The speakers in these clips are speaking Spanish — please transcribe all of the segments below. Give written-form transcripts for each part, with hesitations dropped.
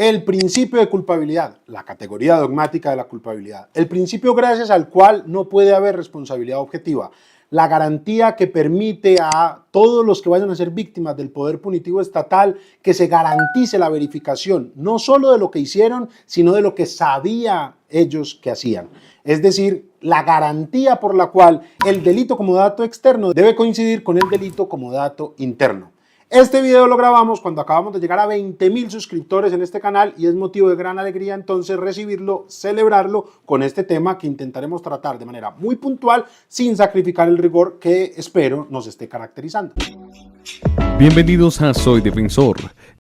El principio de culpabilidad, la categoría dogmática de la culpabilidad, el principio gracias al cual no puede haber responsabilidad objetiva, la garantía que permite a todos los que vayan a ser víctimas del poder punitivo estatal que se garantice la verificación no solo de lo que hicieron, sino de lo que sabían ellos que hacían. Es decir, la garantía por la cual el delito como dato externo debe coincidir con el delito como dato interno. Este video lo grabamos cuando acabamos de llegar a 20.000 suscriptores en este canal y es motivo de gran alegría entonces recibirlo, celebrarlo con este tema que intentaremos tratar de manera muy puntual sin sacrificar el rigor que espero nos esté caracterizando. Bienvenidos a Soy Defensor.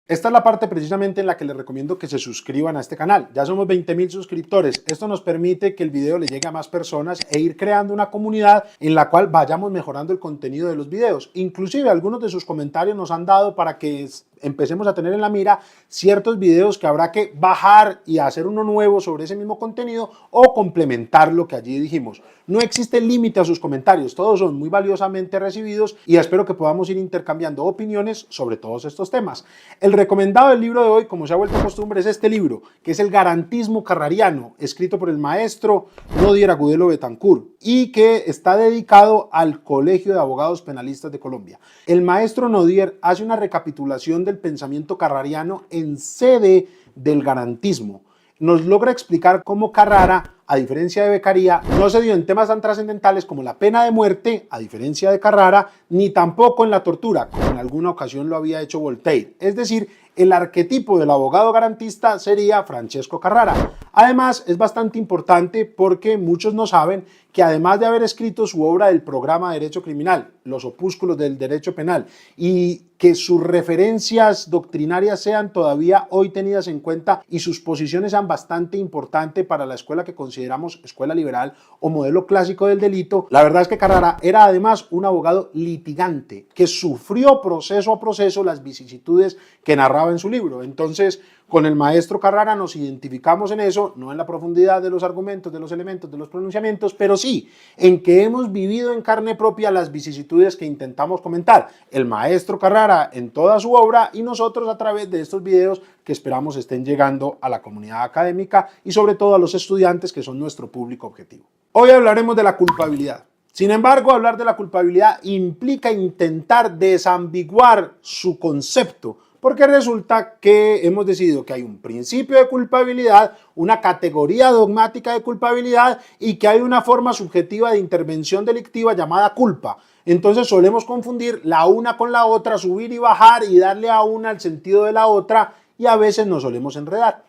Esta es la parte precisamente en la que les recomiendo que se suscriban a este canal. Ya somos 20.000 suscriptores. Esto nos permite que el video le llegue a más personas e ir creando una comunidad en la cual vayamos mejorando el contenido de los videos. Inclusive algunos de sus comentarios nos han dado para que empecemos a tener en la mira ciertos videos que habrá que bajar y hacer uno nuevo sobre ese mismo contenido o complementar lo que allí dijimos. No existe límite a sus comentarios, todos son muy valiosamente recibidos y espero que podamos ir intercambiando opiniones sobre todos estos temas. El recomendado del libro de hoy, como se ha vuelto costumbre, es este libro, que es El Garantismo Carrariano, escrito por el maestro Nodier Agudelo Betancourt y que está dedicado al Colegio de Abogados Penalistas de Colombia. El maestro Nodier hace una recapitulación del pensamiento carrariano en sede del garantismo. Nos logra explicar cómo Carrara, a diferencia de Beccaria, no se dio en temas tan trascendentales como la pena de muerte, a diferencia de Carrara, ni tampoco en la tortura, como en alguna ocasión lo había hecho Voltaire. Es decir, el arquetipo del abogado garantista sería Francesco Carrara. Además, es bastante importante porque muchos no saben que además de haber escrito su obra del programa de Derecho Criminal, los opúsculos del Derecho Penal, y que sus referencias doctrinarias sean todavía hoy tenidas en cuenta y sus posiciones sean bastante importantes para la escuela que consideramos escuela liberal o modelo clásico del delito, la verdad es que Carrara era además un abogado litigante que sufrió proceso a proceso las vicisitudes que narraba en su libro. Entonces, con el maestro Carrara nos identificamos en eso, no en la profundidad de los argumentos, de los elementos, de los pronunciamientos, pero sí en que hemos vivido en carne propia las vicisitudes que intentamos comentar. El maestro Carrara en toda su obra y nosotros a través de estos videos que esperamos estén llegando a la comunidad académica y sobre todo a los estudiantes que son nuestro público objetivo. Hoy hablaremos de la culpabilidad. Sin embargo, hablar de la culpabilidad implica intentar desambiguar su concepto, porque resulta que hemos decidido que hay un principio de culpabilidad, una categoría dogmática de culpabilidad y que hay una forma subjetiva de intervención delictiva llamada culpa. Entonces solemos confundir la una con la otra, subir y bajar y darle a una el sentido de la otra y a veces nos solemos enredar.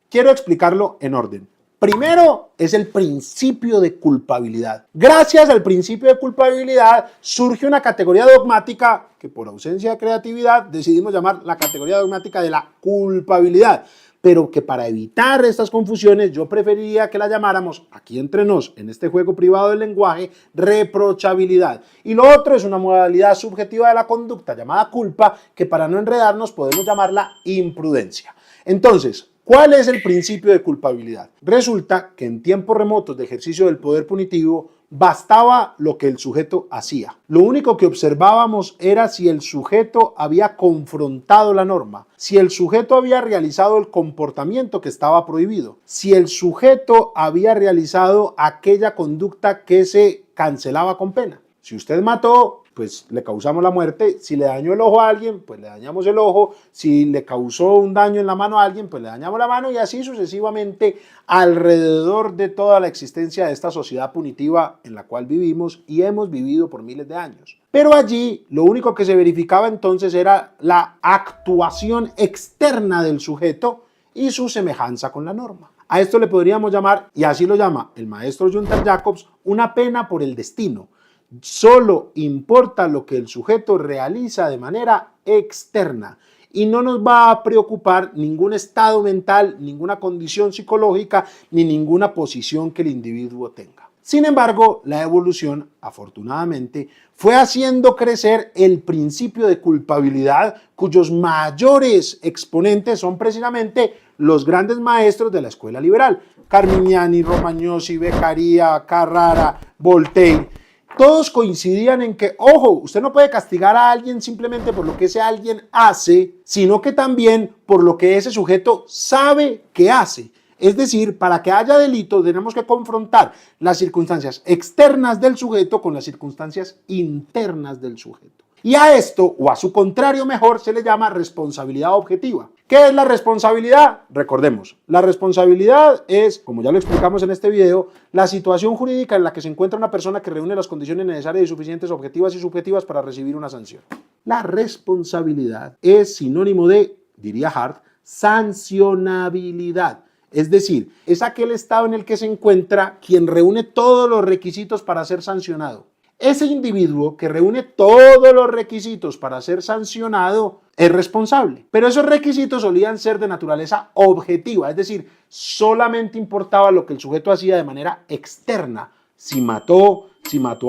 Quiero explicarlo en orden. Primero es el principio de culpabilidad. Gracias al principio de culpabilidad surge una categoría dogmática que por ausencia de creatividad decidimos llamar la categoría dogmática de la culpabilidad, pero que para evitar estas confusiones yo preferiría que la llamáramos, aquí entre nos, en este juego privado del lenguaje, reprochabilidad. Y lo otro es una modalidad subjetiva de la conducta llamada culpa, que para no enredarnos podemos llamarla imprudencia. Entonces, ¿cuál es el principio de culpabilidad? Resulta que en tiempos remotos de ejercicio del poder punitivo bastaba lo que el sujeto hacía. Lo único que observábamos era si el sujeto había confrontado la norma, si el sujeto había realizado el comportamiento que estaba prohibido, si el sujeto había realizado aquella conducta que se cancelaba con pena. Si usted mató, pues le causamos la muerte. Si le dañó el ojo a alguien, pues le dañamos el ojo. Si le causó un daño en la mano a alguien, pues le dañamos la mano y así sucesivamente alrededor de toda la existencia de esta sociedad punitiva en la cual vivimos y hemos vivido por miles de años. Pero allí lo único que se verificaba entonces era la actuación externa del sujeto y su semejanza con la norma. A esto le podríamos llamar, y así lo llama el maestro Gunther Jacobs, una pena por el destino. Solo importa lo que el sujeto realiza de manera externa y no nos va a preocupar ningún estado mental, ninguna condición psicológica ni ninguna posición que el individuo tenga. Sin embargo, la evolución, afortunadamente, fue haciendo crecer el principio de culpabilidad, cuyos mayores exponentes son precisamente los grandes maestros de la escuela liberal: Carminiani, Romagnosi, Beccaria, Carrara, Voltaire. todos coincidían en que, ojo, usted no puede castigar a alguien simplemente por lo que ese alguien hace, sino que también por lo que ese sujeto sabe que hace. Es decir, para que haya delito tenemos que confrontar las circunstancias externas del sujeto con las circunstancias internas del sujeto. Y a esto, o a su contrario mejor, se le llama responsabilidad objetiva. ¿Qué es la responsabilidad? Recordemos, la responsabilidad es, como ya lo explicamos en este video, la situación jurídica en la que se encuentra una persona que reúne las condiciones necesarias y suficientes objetivas y subjetivas para recibir una sanción. La responsabilidad es sinónimo de, diría Hart, sancionabilidad. Es decir, es aquel estado en el que se encuentra quien reúne todos los requisitos para ser sancionado. Ese individuo que reúne todos los requisitos para ser sancionado es responsable. Pero esos requisitos solían ser de naturaleza objetiva, es decir, solamente importaba lo que el sujeto hacía de manera externa. Si mató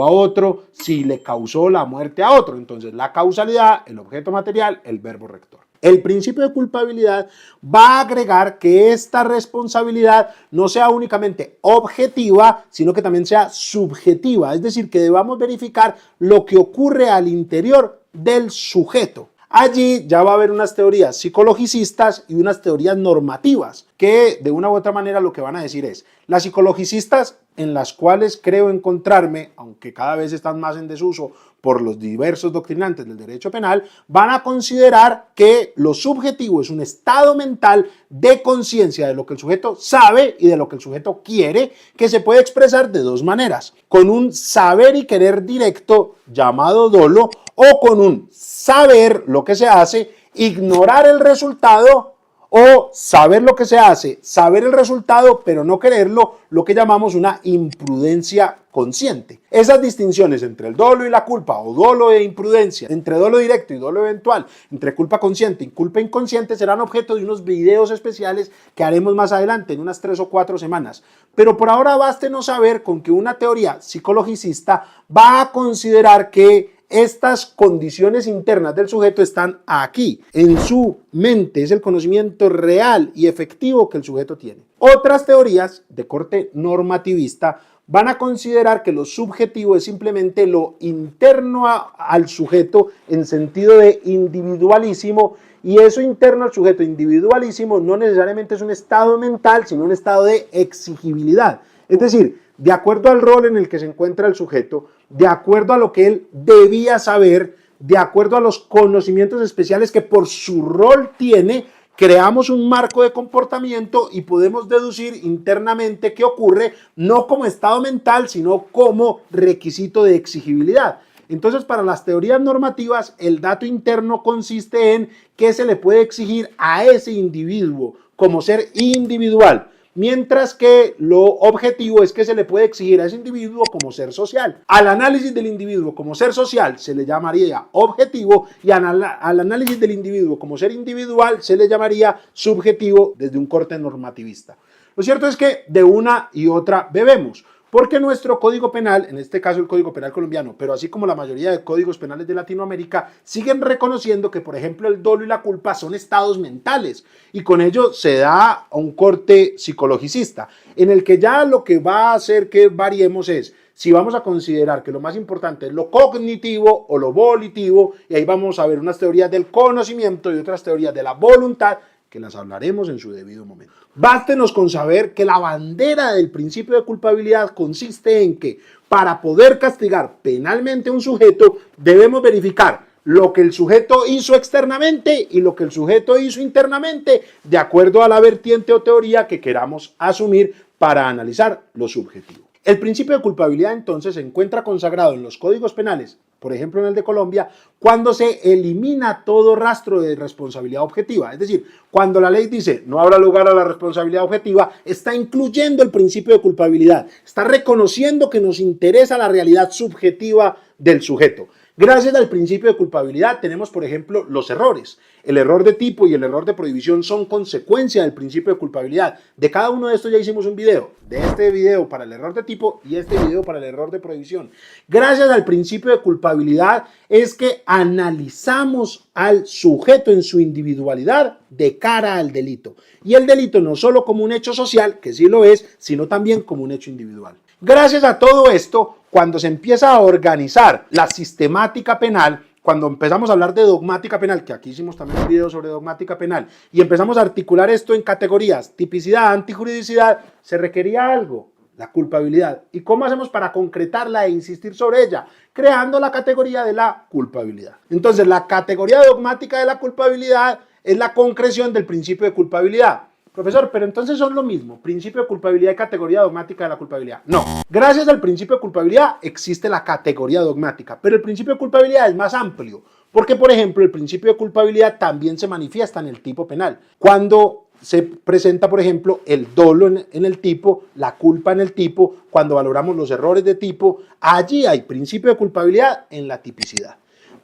a otro, si le causó la muerte a otro. Entonces, la causalidad, el objeto material, el verbo rector. El principio de culpabilidad va a agregar que esta responsabilidad no sea únicamente objetiva, sino que también sea subjetiva, es decir, que debamos verificar lo que ocurre al interior del sujeto. Allí ya va a haber unas teorías psicologicistas y unas teorías normativas que de una u otra manera lo que van a decir es, las psicologicistas en las cuales creo encontrarme, aunque cada vez están más en desuso por los diversos doctrinantes del derecho penal, van a considerar que lo subjetivo es un estado mental de conciencia de lo que el sujeto sabe y de lo que el sujeto quiere, que se puede expresar de dos maneras, con un saber y querer directo llamado dolo o con un saber lo que se hace, ignorar el resultado o saber lo que se hace, saber el resultado, pero no quererlo, lo que llamamos una imprudencia consciente. Esas distinciones entre el dolo y la culpa, o dolo e imprudencia, entre dolo directo y dolo eventual, entre culpa consciente y culpa inconsciente, serán objeto de unos videos especiales que haremos más adelante, en unas 3 o 4 semanas. Pero por ahora bástenos saber con que una teoría psicologicista va a considerar que estas condiciones internas del sujeto están aquí, en su mente, es el conocimiento real y efectivo que el sujeto tiene. Otras teorías de corte normativista van a considerar que lo subjetivo es simplemente lo interno al sujeto en sentido de individualísimo, y eso interno al sujeto individualísimo no necesariamente es un estado mental, sino un estado de exigibilidad. Es decir, de acuerdo al rol en el que se encuentra el sujeto, de acuerdo a lo que él debía saber, de acuerdo a los conocimientos especiales que por su rol tiene, creamos un marco de comportamiento y podemos deducir internamente qué ocurre, no como estado mental, sino como requisito de exigibilidad. Entonces, para las teorías normativas, el dato interno consiste en qué se le puede exigir a ese individuo como ser individual, mientras que lo objetivo es que se le puede exigir a ese individuo como ser social. Al análisis del individuo como ser social se le llamaría objetivo y al análisis del individuo como ser individual se le llamaría subjetivo desde un corte normativista. Lo cierto es que de una y otra bebemos, porque nuestro Código Penal, en este caso el Código Penal colombiano, pero así como la mayoría de códigos penales de Latinoamérica, siguen reconociendo que, por ejemplo, el dolo y la culpa son estados mentales, y con ello se da un corte psicologicista, en el que ya lo que va a hacer que variemos es si vamos a considerar que lo más importante es lo cognitivo o lo volitivo, y ahí vamos a ver unas teorías del conocimiento y otras teorías de la voluntad, que las hablaremos en su debido momento. Bástenos con saber que la bandera del principio de culpabilidad consiste en que para poder castigar penalmente a un sujeto debemos verificar lo que el sujeto hizo externamente y lo que el sujeto hizo internamente, de acuerdo a la vertiente o teoría que queramos asumir para analizar lo subjetivo. El principio de culpabilidad entonces se encuentra consagrado en los códigos penales, por ejemplo en el de Colombia, cuando se elimina todo rastro de responsabilidad objetiva. Es decir, cuando la ley dice no habrá lugar a la responsabilidad objetiva, está incluyendo el principio de culpabilidad, está reconociendo que nos interesa la realidad subjetiva del sujeto. Gracias al principio de culpabilidad tenemos, por ejemplo, los errores. El error de tipo y el error de prohibición son consecuencia del principio de culpabilidad. De cada uno de estos ya hicimos un video. De este video para el error de tipo y este video para el error de prohibición. Gracias al principio de culpabilidad es que analizamos al sujeto en su individualidad de cara al delito. Y el delito no solo como un hecho social, que sí lo es, sino también como un hecho individual. Gracias a todo esto, cuando se empieza a organizar la sistemática penal, cuando empezamos a hablar de dogmática penal, que aquí hicimos también un video sobre dogmática penal, y empezamos a articular esto en categorías, tipicidad, antijuridicidad, se requería algo, la culpabilidad. ¿Y cómo hacemos para concretarla e insistir sobre ella? Creando la categoría de la culpabilidad. Entonces, la categoría dogmática de la culpabilidad es la concreción del principio de culpabilidad. Profesor, pero entonces son lo mismo, principio de culpabilidad y categoría dogmática de la culpabilidad. No, gracias al principio de culpabilidad existe la categoría dogmática, pero el principio de culpabilidad es más amplio, porque por ejemplo el principio de culpabilidad también se manifiesta en el tipo penal. Cuando se presenta, por ejemplo, el dolo en el tipo, la culpa en el tipo, cuando valoramos los errores de tipo, allí hay principio de culpabilidad en la tipicidad.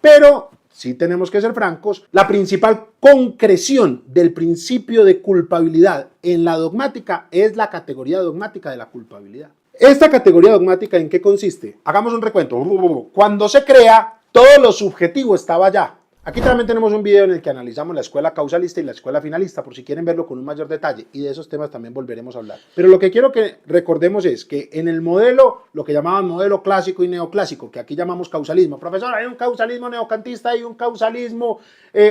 Pero sí tenemos que ser francos, la principal concreción del principio de culpabilidad en la dogmática es la categoría dogmática de la culpabilidad. ¿Esta categoría dogmática en qué consiste? Hagamos un recuento. Cuando se crea, todo lo subjetivo estaba allá. Aquí también tenemos un video en el que analizamos la escuela causalista y la escuela finalista, por si quieren verlo con un mayor detalle, y de esos temas también volveremos a hablar. Pero lo que quiero que recordemos es que en el modelo, lo que llamaban modelo clásico y neoclásico, que aquí llamamos causalismo, profesor, hay un causalismo neocantista, hay un causalismo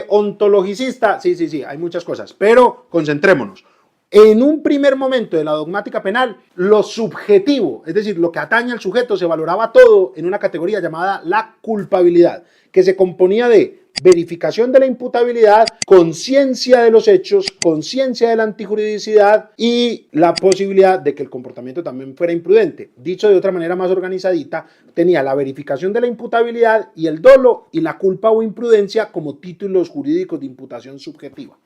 ontologicista, sí, hay muchas cosas, pero concentrémonos. En un primer momento de la dogmática penal, lo subjetivo, es decir, lo que atañe al sujeto, se valoraba todo en una categoría llamada la culpabilidad, que se componía de verificación de la imputabilidad, conciencia de los hechos, conciencia de la antijuridicidad y la posibilidad de que el comportamiento también fuera imprudente. Dicho de otra manera más organizadita, tenía la verificación de la imputabilidad y el dolo y la culpa o imprudencia como títulos jurídicos de imputación subjetiva.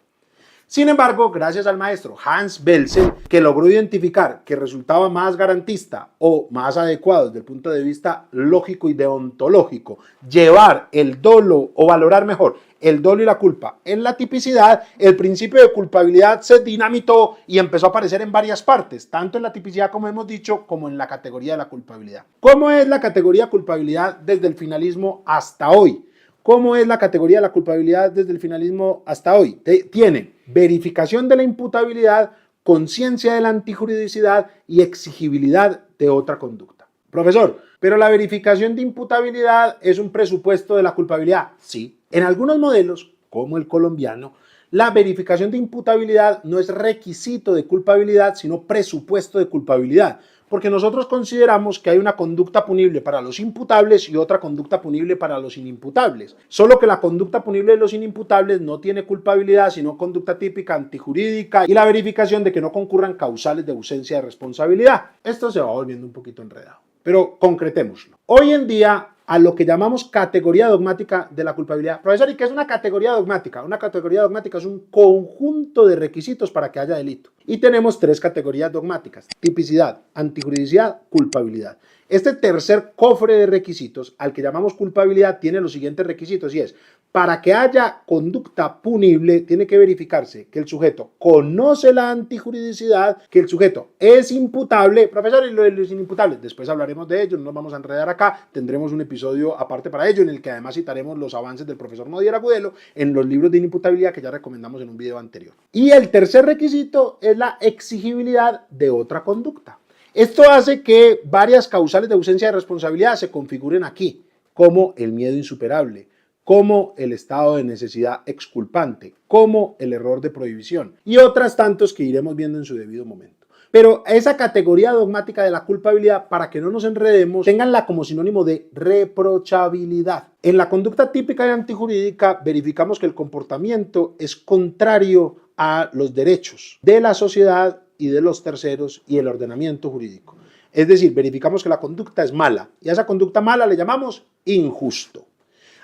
Sin embargo, gracias al maestro Hans Belsen, que logró identificar que resultaba más garantista o más adecuado desde el punto de vista lógico y deontológico llevar el dolo o valorar mejor el dolo y la culpa en la tipicidad, el principio de culpabilidad se dinamitó y empezó a aparecer en varias partes, tanto en la tipicidad como hemos dicho, como en la categoría de la culpabilidad. ¿Cómo es la categoría culpabilidad desde el finalismo hasta hoy? ¿Cómo es la categoría de la culpabilidad desde el finalismo hasta hoy? Tiene verificación de la imputabilidad, conciencia de la antijuridicidad y exigibilidad de otra conducta. Profesor, ¿pero la verificación de imputabilidad es un presupuesto de la culpabilidad? Sí. En algunos modelos, como el colombiano, la verificación de imputabilidad no es requisito de culpabilidad, sino presupuesto de culpabilidad. Porque nosotros consideramos que hay una conducta punible para los imputables y otra conducta punible para los inimputables. Solo que la conducta punible de los inimputables no tiene culpabilidad, sino conducta típica antijurídica y la verificación de que no concurran causales de ausencia de responsabilidad. Esto se va volviendo un poquito enredado, pero concretémoslo. Hoy en día, a lo que llamamos categoría dogmática de la culpabilidad. Profesor, ¿y qué es una categoría dogmática? Una categoría dogmática es un conjunto de requisitos para que haya delito. Y tenemos tres categorías dogmáticas: tipicidad, antijuridicidad, culpabilidad. Este tercer cofre de requisitos, al que llamamos culpabilidad, tiene los siguientes requisitos y es: para que haya conducta punible, tiene que verificarse que el sujeto conoce la antijuridicidad, que el sujeto es imputable. Profesor, ¿y los inimputables? Después hablaremos de ello, no nos vamos a enredar acá, tendremos un episodio aparte para ello, en el que además citaremos los avances del profesor Modier Agudelo en los libros de inimputabilidad que ya recomendamos en un video anterior. Y el tercer requisito es la exigibilidad de otra conducta. Esto hace que varias causales de ausencia de responsabilidad se configuren aquí, como el miedo insuperable, como el estado de necesidad exculpante, como el error de prohibición y otras tantos que iremos viendo en su debido momento. Pero esa categoría dogmática de la culpabilidad, para que no nos enredemos, ténganla como sinónimo de reprochabilidad. En la conducta típica y antijurídica verificamos que el comportamiento es contrario a los derechos de la sociedad y de los terceros y el ordenamiento jurídico. Es decir, verificamos que la conducta es mala y a esa conducta mala le llamamos injusto.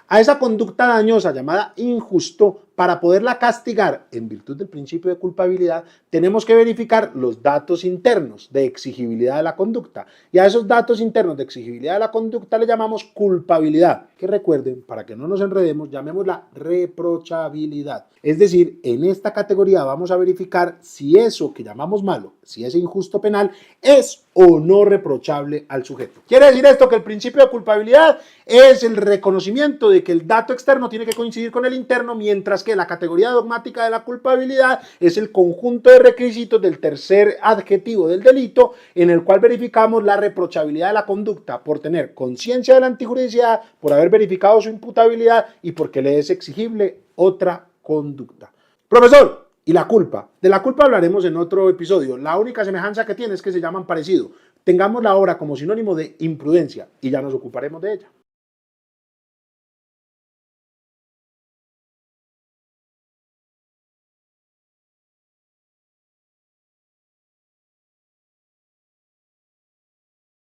A esa conducta dañosa llamada injusto, para poderla castigar en virtud del principio de culpabilidad, tenemos que verificar los datos internos de exigibilidad de la conducta. Y a esos datos internos de exigibilidad de la conducta le llamamos culpabilidad. Que recuerden, para que no nos enredemos, llamémosla reprochabilidad. Es decir, en esta categoría vamos a verificar si eso que llamamos malo, si ese injusto penal, es o no reprochable al sujeto. Quiere decir esto que el principio de culpabilidad es el reconocimiento de que el dato externo tiene que coincidir con el interno, mientras que la categoría dogmática de la culpabilidad es el conjunto de requisitos del tercer adjetivo del delito en el cual verificamos la reprochabilidad de la conducta por tener conciencia de la antijuridicidad, por haber verificado su imputabilidad y porque le es exigible otra conducta. Profesor, ¿y la culpa? De la culpa hablaremos en otro episodio. La única semejanza que tiene es que se llaman parecido. Tengámosla ahora como sinónimo de imprudencia y ya nos ocuparemos de ella.